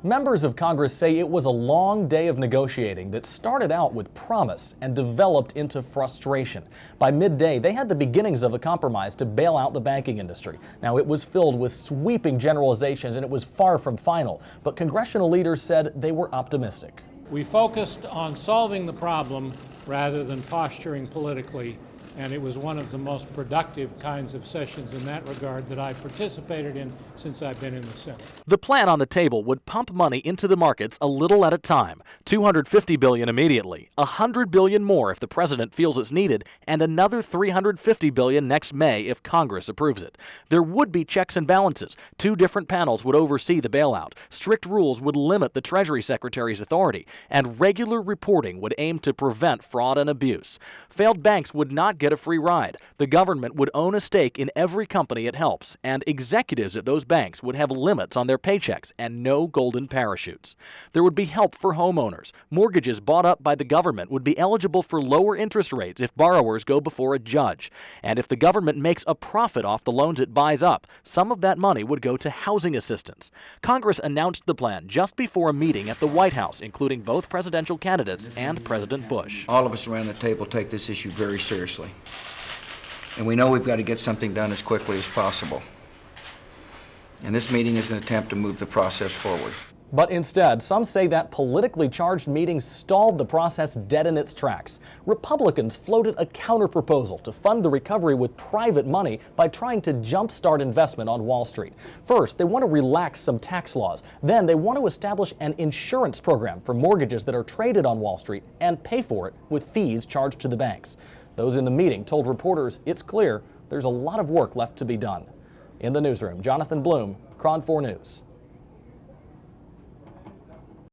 Members of Congress say it was a long day of negotiating that started out with promise and developed into frustration. By midday, they had the beginnings of a compromise to bail out the banking industry. Now, it was filled with sweeping generalizations and it was far from final, but congressional leaders said they were optimistic. We focused on solving the problem rather than posturing politically, and it was one of the most productive kinds of sessions in that regard that I've participated in since I've been in the Senate. The plan on the table would pump money into the markets a little at a time. $250 billion immediately, $100 billion more if the president feels it's needed, and another $350 billion next May if Congress approves it. There would be checks and balances. 2 different panels would oversee the bailout. Strict rules would limit the Treasury Secretary's authority, and regular reporting would aim to prevent fraud and abuse. Failed banks would not get a free ride. The government would own a stake in every company it helps, and executives at those banks would have limits on their paychecks and no golden parachutes. There would be help for homeowners. Mortgages bought up by the government would be eligible for lower interest rates if borrowers go before a judge. And if the government makes a profit off the loans it buys up, some of that money would go to housing assistance. Congress announced the plan just before a meeting at the White House, including both presidential candidates and President Bush. All of us around the table take this issue very seriously. And we know we've got to get something done as quickly as possible. And this meeting is an attempt to move the process forward. But instead, some say that politically charged meeting stalled the process dead in its tracks. Republicans floated a counterproposal to fund the recovery with private money by trying to jumpstart investment on Wall Street. First, they want to relax some tax laws. Then they want to establish an insurance program for mortgages that are traded on Wall Street and pay for it with fees charged to the banks. Those in the meeting told reporters it's clear there's a lot of work left to be done. In the newsroom, Jonathan Bloom, KRON 4 News.